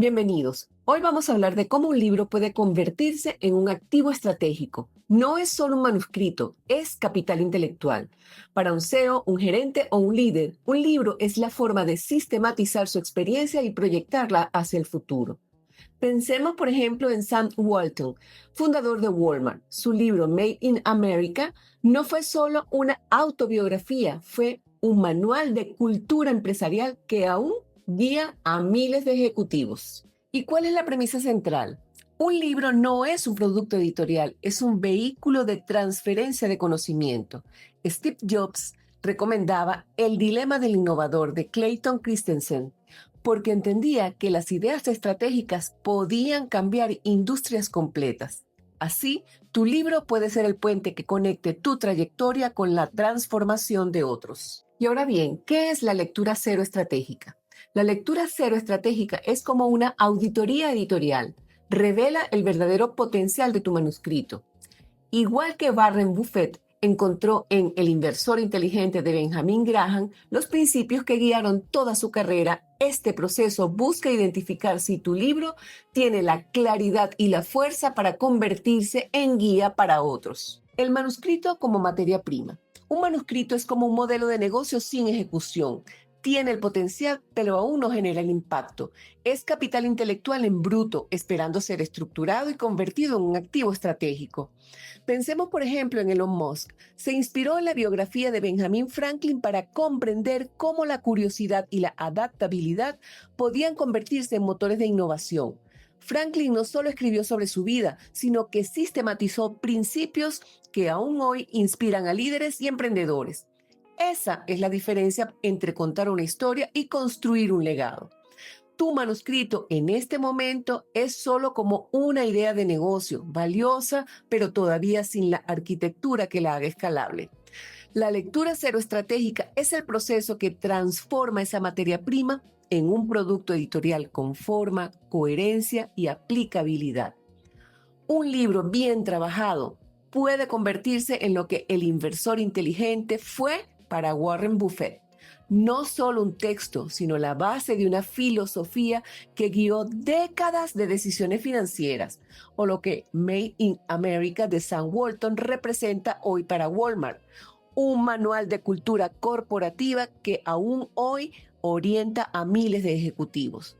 Bienvenidos. Hoy vamos a hablar de cómo un libro puede convertirse en un activo estratégico. No es solo un manuscrito, es capital intelectual. Para un CEO, un gerente o un líder, un libro es la forma de sistematizar su experiencia y proyectarla hacia el futuro. Pensemos, por ejemplo, en Sam Walton, fundador de Walmart. Su libro Made in America no fue solo una autobiografía, fue un manual de cultura empresarial que aún guía a miles de ejecutivos. ¿Y cuál es la premisa central? Un libro no es un producto editorial, es un vehículo de transferencia de conocimiento. Steve Jobs recomendaba El dilema del innovador de Clayton Christensen porque entendía que las ideas estratégicas podían cambiar industrias completas. Así, tu libro puede ser el puente que conecte tu trayectoria con la transformación de otros. Y ahora bien, ¿qué es la lectura cero estratégica? La lectura cero estratégica es como una auditoría editorial. Revela el verdadero potencial de tu manuscrito. Igual que Warren Buffett encontró en El inversor inteligente de Benjamin Graham los principios que guiaron toda su carrera, este proceso busca identificar si tu libro tiene la claridad y la fuerza para convertirse en guía para otros. El manuscrito como materia prima. Un manuscrito es como un modelo de negocio sin ejecución. Tiene el potencial, pero aún no genera el impacto. Es capital intelectual en bruto, esperando ser estructurado y convertido en un activo estratégico. Pensemos, por ejemplo, en Elon Musk. Se inspiró en la biografía de Benjamin Franklin para comprender cómo la curiosidad y la adaptabilidad podían convertirse en motores de innovación. Franklin no solo escribió sobre su vida, sino que sistematizó principios que aún hoy inspiran a líderes y emprendedores. Esa es la diferencia entre contar una historia y construir un legado. Tu manuscrito en este momento es solo como una idea de negocio, valiosa, pero todavía sin la arquitectura que la haga escalable. La lectura cero estratégica es el proceso que transforma esa materia prima en un producto editorial con forma, coherencia y aplicabilidad. Un libro bien trabajado puede convertirse en lo que El inversor inteligente fue para Warren Buffett. No solo un texto, sino la base de una filosofía que guió décadas de decisiones financieras, o lo que Made in America de Sam Walton representa hoy para Walmart, un manual de cultura corporativa que aún hoy orienta a miles de ejecutivos.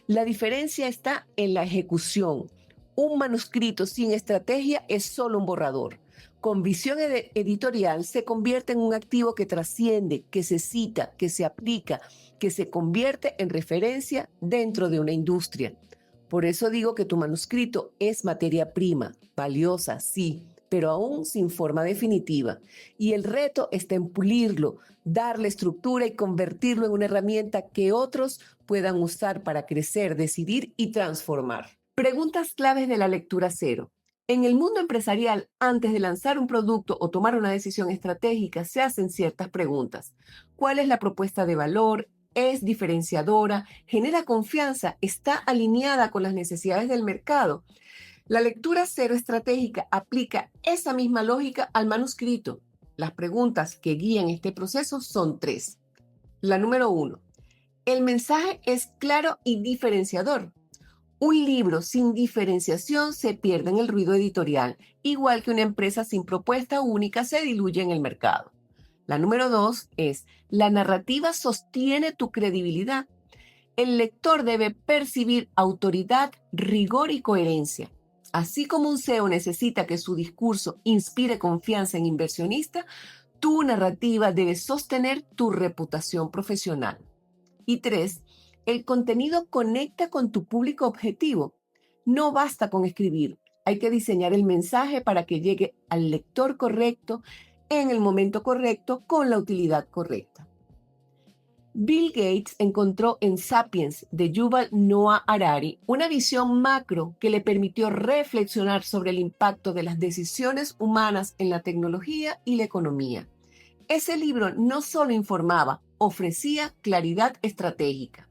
La diferencia está en la ejecución. Un manuscrito sin estrategia es solo un borrador. Con visión editorial se convierte en un activo que trasciende, que se cita, que se aplica, que se convierte en referencia dentro de una industria. Por eso digo que tu manuscrito es materia prima, valiosa, sí, pero aún sin forma definitiva. Y el reto está en pulirlo, darle estructura y convertirlo en una herramienta que otros puedan usar para crecer, decidir y transformar. Preguntas claves de la lectura cero. En el mundo empresarial, antes de lanzar un producto o tomar una decisión estratégica, se hacen ciertas preguntas. ¿Cuál es la propuesta de valor? ¿Es diferenciadora? ¿Genera confianza? ¿Está alineada con las necesidades del mercado? La lectura cero estratégica aplica esa misma lógica al manuscrito. Las preguntas que guían este proceso son tres. La número uno, ¿el mensaje es claro y diferenciador? Un libro sin diferenciación se pierde en el ruido editorial, igual que una empresa sin propuesta única se diluye en el mercado. La número dos es, ¿la narrativa sostiene tu credibilidad? El lector debe percibir autoridad, rigor y coherencia. Así como un CEO necesita que su discurso inspire confianza en inversionistas, tu narrativa debe sostener tu reputación profesional. Y tres, el contenido conecta con tu público objetivo. No basta con escribir, hay que diseñar el mensaje para que llegue al lector correcto, en el momento correcto, con la utilidad correcta. Bill Gates encontró en Sapiens de Yuval Noah Harari una visión macro que le permitió reflexionar sobre el impacto de las decisiones humanas en la tecnología y la economía. Ese libro no solo informaba, ofrecía claridad estratégica.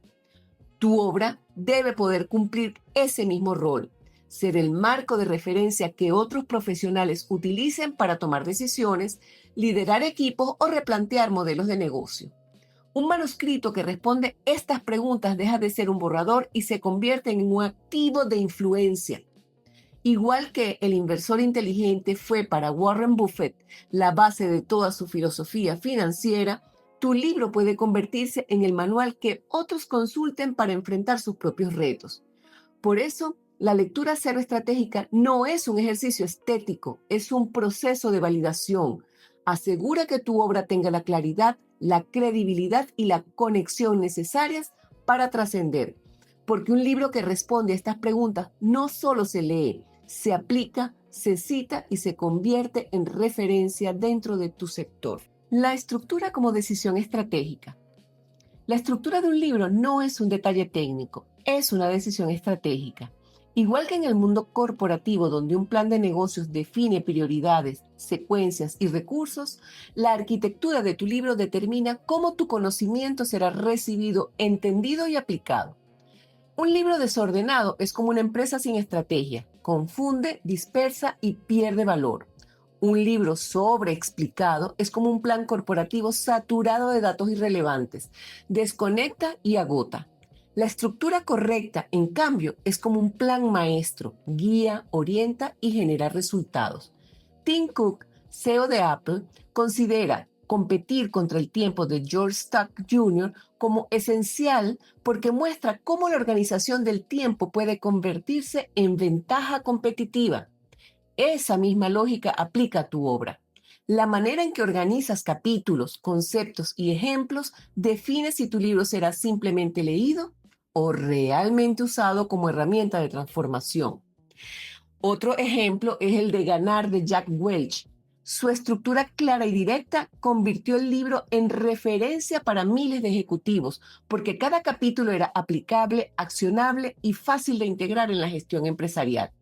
Tu obra debe poder cumplir ese mismo rol, ser el marco de referencia que otros profesionales utilicen para tomar decisiones, liderar equipos o replantear modelos de negocio. Un manuscrito que responde estas preguntas deja de ser un borrador y se convierte en un activo de influencia. Igual que el inversor inteligente fue para Warren Buffett la base de toda su filosofía financiera, tu libro puede convertirse en el manual que otros consulten para enfrentar sus propios retos. Por eso, la lectura cero estratégica no es un ejercicio estético, es un proceso de validación. Asegura que tu obra tenga la claridad, la credibilidad y la conexión necesarias para trascender. Porque un libro que responde a estas preguntas no solo se lee, se aplica, se cita y se convierte en referencia dentro de tu sector. La estructura como decisión estratégica. La estructura de un libro no es un detalle técnico, es una decisión estratégica. Igual que en el mundo corporativo, donde un plan de negocios define prioridades, secuencias y recursos, la arquitectura de tu libro determina cómo tu conocimiento será recibido, entendido y aplicado. Un libro desordenado es como una empresa sin estrategia, confunde, dispersa y pierde valor. Un libro sobreexplicado es como un plan corporativo saturado de datos irrelevantes, desconecta y agota. La estructura correcta, en cambio, es como un plan maestro, guía, orienta y genera resultados. Tim Cook, CEO de Apple, considera competir contra el tiempo de George Stuck Jr. como esencial porque muestra cómo la organización del tiempo puede convertirse en ventaja competitiva. Esa misma lógica aplica a tu obra. La manera en que organizas capítulos, conceptos y ejemplos define si tu libro será simplemente leído o realmente usado como herramienta de transformación. Otro ejemplo es el de Ganar de Jack Welch. Su estructura clara y directa convirtió el libro en referencia para miles de ejecutivos, porque cada capítulo era aplicable, accionable y fácil de integrar en la gestión empresarial.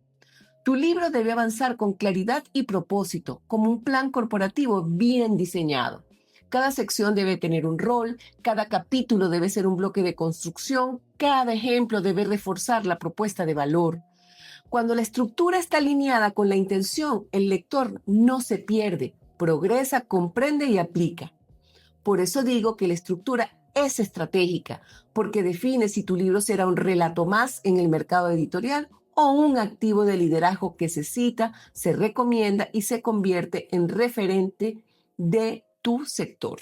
Tu libro debe avanzar con claridad y propósito, como un plan corporativo bien diseñado. Cada sección debe tener un rol, cada capítulo debe ser un bloque de construcción, cada ejemplo debe reforzar la propuesta de valor. Cuando la estructura está alineada con la intención, el lector no se pierde, progresa, comprende y aplica. Por eso digo que la estructura es estratégica, porque define si tu libro será un relato más en el mercado editorial o un activo de liderazgo que se cita, se recomienda y se convierte en referente de tu sector.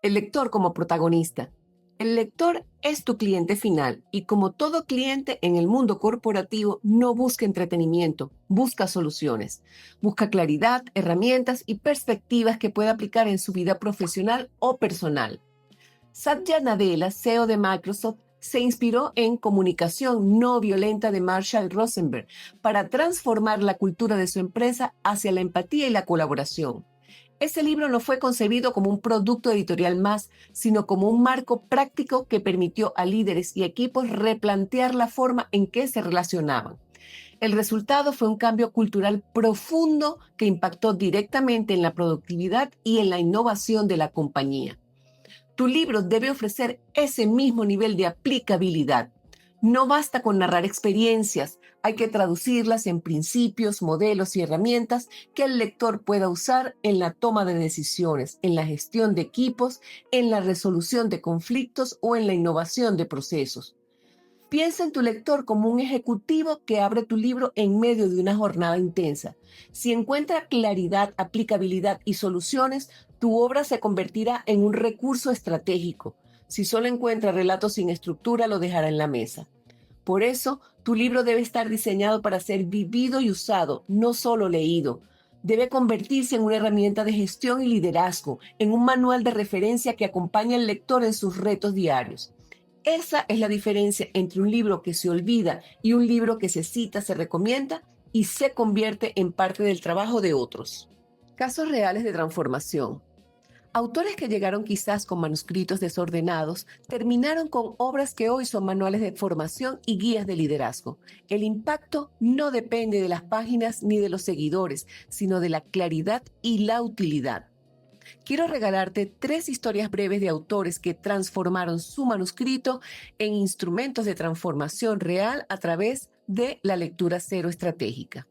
El lector como protagonista. El lector es tu cliente final y como todo cliente en el mundo corporativo no busca entretenimiento, busca soluciones, busca claridad, herramientas y perspectivas que pueda aplicar en su vida profesional o personal. Satya Nadella, CEO de Microsoft, se inspiró en Comunicación no violenta de Marshall Rosenberg para transformar la cultura de su empresa hacia la empatía y la colaboración. Este libro no fue concebido como un producto editorial más, sino como un marco práctico que permitió a líderes y equipos replantear la forma en que se relacionaban. El resultado fue un cambio cultural profundo que impactó directamente en la productividad y en la innovación de la compañía. Tu libro debe ofrecer ese mismo nivel de aplicabilidad. No basta con narrar experiencias, hay que traducirlas en principios, modelos y herramientas que el lector pueda usar en la toma de decisiones, en la gestión de equipos, en la resolución de conflictos o en la innovación de procesos. Piensa en tu lector como un ejecutivo que abre tu libro en medio de una jornada intensa. Si encuentra claridad, aplicabilidad y soluciones, tu obra se convertirá en un recurso estratégico. Si solo encuentra relatos sin estructura, lo dejará en la mesa. Por eso, tu libro debe estar diseñado para ser vivido y usado, no solo leído. Debe convertirse en una herramienta de gestión y liderazgo, en un manual de referencia que acompaña al lector en sus retos diarios. Esa es la diferencia entre un libro que se olvida y un libro que se cita, se recomienda y se convierte en parte del trabajo de otros. Casos reales de transformación. Autores que llegaron quizás con manuscritos desordenados terminaron con obras que hoy son manuales de formación y guías de liderazgo. El impacto no depende de las páginas ni de los seguidores, sino de la claridad y la utilidad. Quiero regalarte 3 historias breves de autores que transformaron su manuscrito en instrumentos de transformación real a través de la lectura cero estratégica.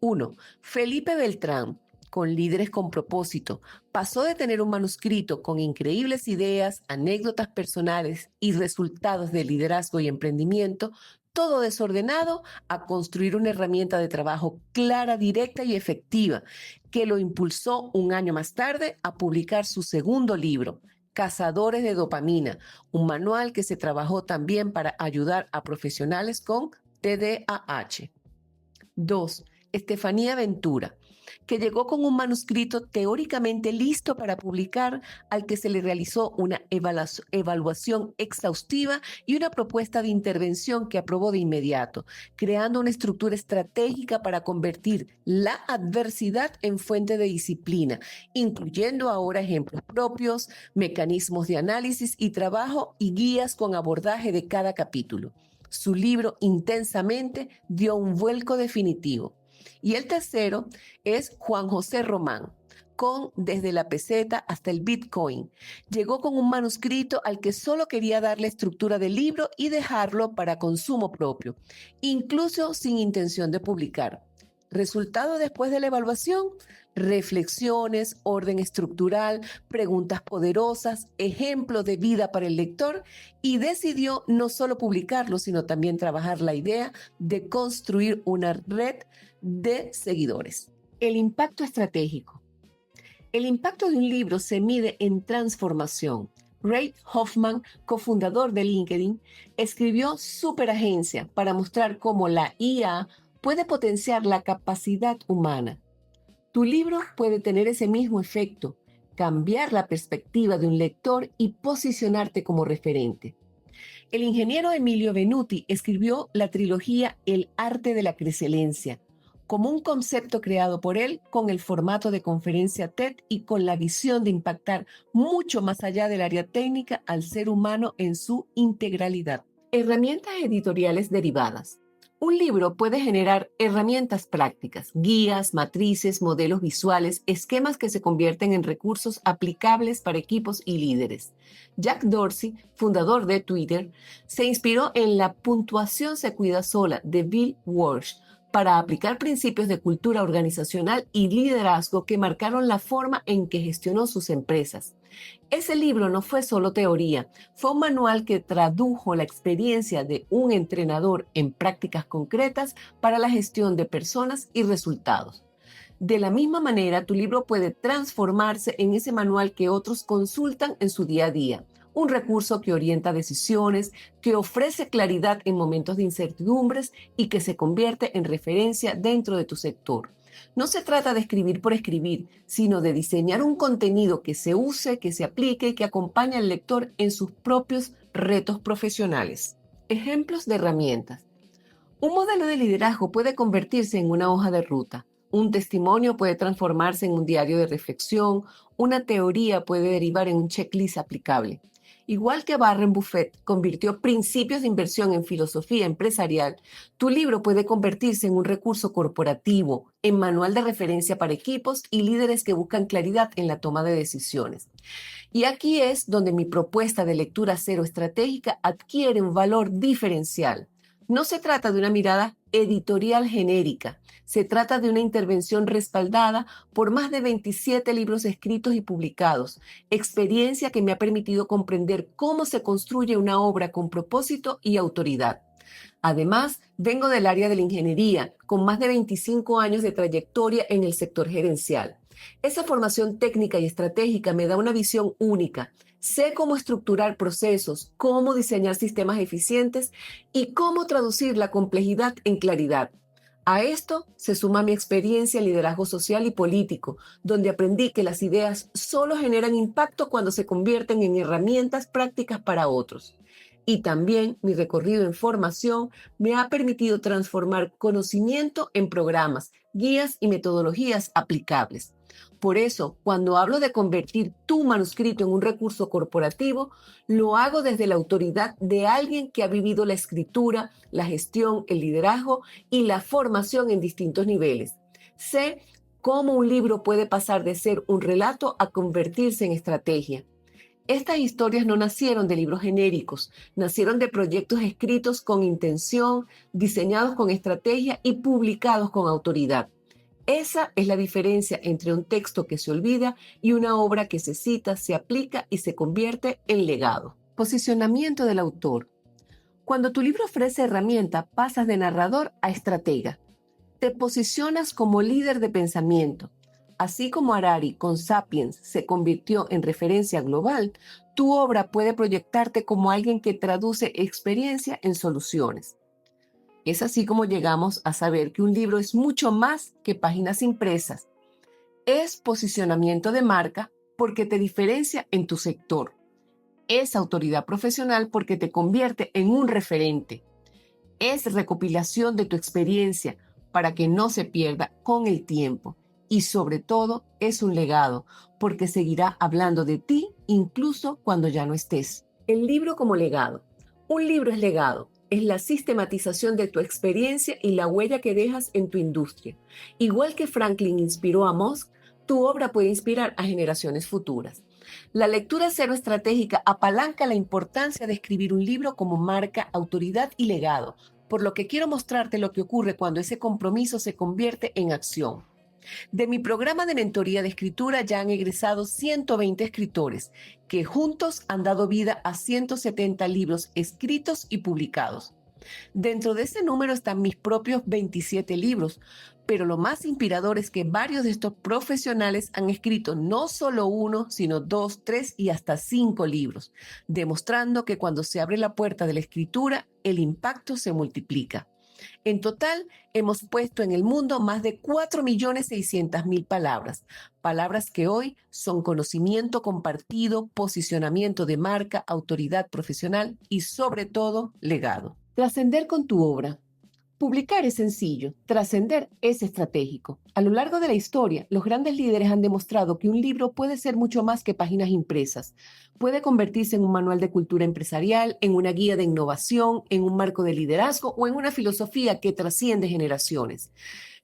1. Felipe Beltrán, con líderes con propósito. Pasó de tener un manuscrito con increíbles ideas, anécdotas personales y resultados de liderazgo y emprendimiento, todo desordenado, a construir una herramienta de trabajo clara, directa y efectiva, que lo impulsó un año más tarde a publicar su segundo libro, Cazadores de Dopamina, un manual que se trabajó también para ayudar a profesionales con TDAH. 2. Estefanía Ventura, que llegó con un manuscrito teóricamente listo para publicar, al que se le realizó una evaluación exhaustiva y una propuesta de intervención que aprobó de inmediato, creando una estructura estratégica para convertir la adversidad en fuente de disciplina, incluyendo ahora ejemplos propios, mecanismos de análisis y trabajo y guías con abordaje de cada capítulo. Su libro Intensamente dio un vuelco definitivo. Y el tercero es Juan José Román, con Desde la peseta hasta el Bitcoin. Llegó con un manuscrito al que solo quería darle estructura del libro y dejarlo para consumo propio, incluso sin intención de publicar. Resultado después de la evaluación: reflexiones, orden estructural, preguntas poderosas, ejemplos de vida para el lector, y decidió no solo publicarlo, sino también trabajar la idea de construir una red de seguidores. El impacto estratégico. El impacto de un libro se mide en transformación. Reid Hoffman, cofundador de LinkedIn, escribió Superagencia para mostrar cómo la IA puede potenciar la capacidad humana. Tu libro puede tener ese mismo efecto, cambiar la perspectiva de un lector y posicionarte como referente. El ingeniero Emilio Venuti escribió la trilogía El arte de la excelencia, como un concepto creado por él con el formato de conferencia TED y con la visión de impactar mucho más allá del área técnica al ser humano en su integralidad. Herramientas editoriales derivadas. Un libro puede generar herramientas prácticas, guías, matrices, modelos visuales, esquemas que se convierten en recursos aplicables para equipos y líderes. Jack Dorsey, fundador de Twitter, se inspiró en La puntuación se cuida sola de Bill Walsh para aplicar principios de cultura organizacional y liderazgo que marcaron la forma en que gestionó sus empresas. Ese libro no fue solo teoría, fue un manual que tradujo la experiencia de un entrenador en prácticas concretas para la gestión de personas y resultados. De la misma manera, tu libro puede transformarse en ese manual que otros consultan en su día a día, un recurso que orienta decisiones, que ofrece claridad en momentos de incertidumbres y que se convierte en referencia dentro de tu sector. No se trata de escribir por escribir, sino de diseñar un contenido que se use, que se aplique y que acompañe al lector en sus propios retos profesionales. Ejemplos de herramientas. Un modelo de liderazgo puede convertirse en una hoja de ruta. Un testimonio puede transformarse en un diario de reflexión. Una teoría puede derivar en un checklist aplicable. Igual que Warren Buffett convirtió principios de inversión en filosofía empresarial, tu libro puede convertirse en un recurso corporativo, en manual de referencia para equipos y líderes que buscan claridad en la toma de decisiones. Y aquí es donde mi propuesta de lectura cero estratégica adquiere un valor diferencial. No se trata de una mirada editorial genérica, se trata de una intervención respaldada por más de 27 libros escritos y publicados, experiencia que me ha permitido comprender cómo se construye una obra con propósito y autoridad. Además, vengo del área de la ingeniería, con más de 25 años de trayectoria en el sector gerencial. Esa formación técnica y estratégica me da una visión única. Sé cómo estructurar procesos, cómo diseñar sistemas eficientes y cómo traducir la complejidad en claridad. A esto se suma mi experiencia en liderazgo social y político, donde aprendí que las ideas solo generan impacto cuando se convierten en herramientas prácticas para otros. Y también mi recorrido en formación me ha permitido transformar conocimiento en programas, guías y metodologías aplicables. Por eso, cuando hablo de convertir tu manuscrito en un recurso corporativo, lo hago desde la autoridad de alguien que ha vivido la escritura, la gestión, el liderazgo y la formación en distintos niveles. Sé cómo un libro puede pasar de ser un relato a convertirse en estrategia. Estas historias no nacieron de libros genéricos, nacieron de proyectos escritos con intención, diseñados con estrategia y publicados con autoridad. Esa es la diferencia entre un texto que se olvida y una obra que se cita, se aplica y se convierte en legado. Posicionamiento del autor. Cuando tu libro ofrece herramienta, pasas de narrador a estratega. Te posicionas como líder de pensamiento. Así como Harari con Sapiens se convirtió en referencia global, tu obra puede proyectarte como alguien que traduce experiencia en soluciones. Es así como llegamos a saber que un libro es mucho más que páginas impresas. Es posicionamiento de marca porque te diferencia en tu sector. Es autoridad profesional porque te convierte en un referente. Es recopilación de tu experiencia para que no se pierda con el tiempo. Y sobre todo es un legado porque seguirá hablando de ti incluso cuando ya no estés. El libro como legado. Un libro es legado. Es la sistematización de tu experiencia y la huella que dejas en tu industria. Igual que Franklin inspiró a Musk, tu obra puede inspirar a generaciones futuras. La lectura cero estratégica apalanca la importancia de escribir un libro como marca, autoridad y legado, por lo que quiero mostrarte lo que ocurre cuando ese compromiso se convierte en acción. De mi programa de mentoría de escritura ya han egresado 120 escritores que juntos han dado vida a 170 libros escritos y publicados. Dentro de ese número están mis propios 27 libros, pero lo más inspirador es que varios de estos profesionales han escrito no solo uno, sino dos, tres y hasta 5 libros, demostrando que cuando se abre la puerta de la escritura, el impacto se multiplica. En total, hemos puesto en el mundo más de 4.600.000 palabras, palabras que hoy son conocimiento compartido, posicionamiento de marca, autoridad profesional y sobre todo legado. Trascender con tu obra. Publicar es sencillo, trascender es estratégico. A lo largo de la historia, los grandes líderes han demostrado que un libro puede ser mucho más que páginas impresas. Puede convertirse en un manual de cultura empresarial, en una guía de innovación, en un marco de liderazgo o en una filosofía que trasciende generaciones.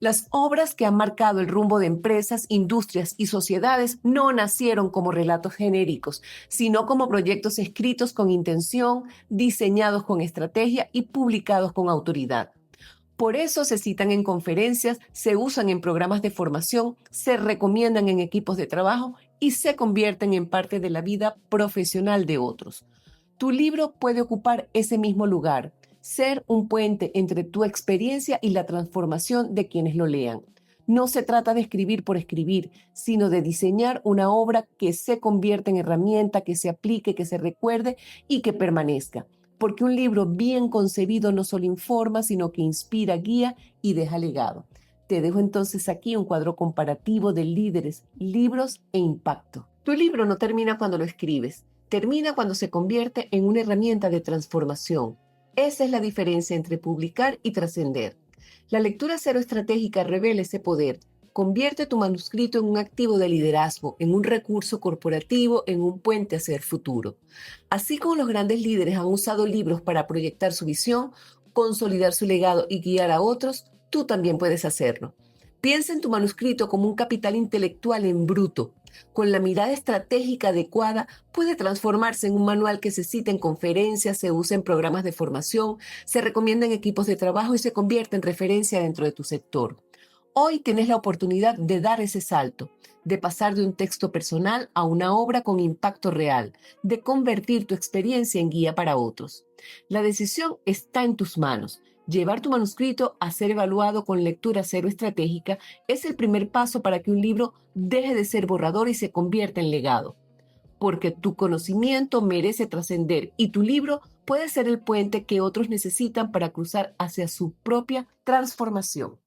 Las obras que han marcado el rumbo de empresas, industrias y sociedades no nacieron como relatos genéricos, sino como proyectos escritos con intención, diseñados con estrategia y publicados con autoridad. Por eso se citan en conferencias, se usan en programas de formación, se recomiendan en equipos de trabajo y se convierten en parte de la vida profesional de otros. Tu libro puede ocupar ese mismo lugar, ser un puente entre tu experiencia y la transformación de quienes lo lean. No se trata de escribir por escribir, sino de diseñar una obra que se convierta en herramienta, que se aplique, que se recuerde y que permanezca. Porque un libro bien concebido no solo informa, sino que inspira, guía y deja legado. Te dejo entonces aquí un cuadro comparativo de líderes, libros e impacto. Tu libro no termina cuando lo escribes, termina cuando se convierte en una herramienta de transformación. Esa es la diferencia entre publicar y trascender. La lectura cero estratégica revela ese poder. Convierte tu manuscrito en un activo de liderazgo, en un recurso corporativo, en un puente hacia el futuro. Así como los grandes líderes han usado libros para proyectar su visión, consolidar su legado y guiar a otros, tú también puedes hacerlo. Piensa en tu manuscrito como un capital intelectual en bruto. Con la mirada estratégica adecuada, puede transformarse en un manual que se cita en conferencias, se usa en programas de formación, se recomienda en equipos de trabajo y se convierte en referencia dentro de tu sector. Hoy tienes la oportunidad de dar ese salto, de pasar de un texto personal a una obra con impacto real, de convertir tu experiencia en guía para otros. La decisión está en tus manos. Llevar tu manuscrito a ser evaluado con lectura cero estratégica es el primer paso para que un libro deje de ser borrador y se convierta en legado. Porque tu conocimiento merece trascender y tu libro puede ser el puente que otros necesitan para cruzar hacia su propia transformación.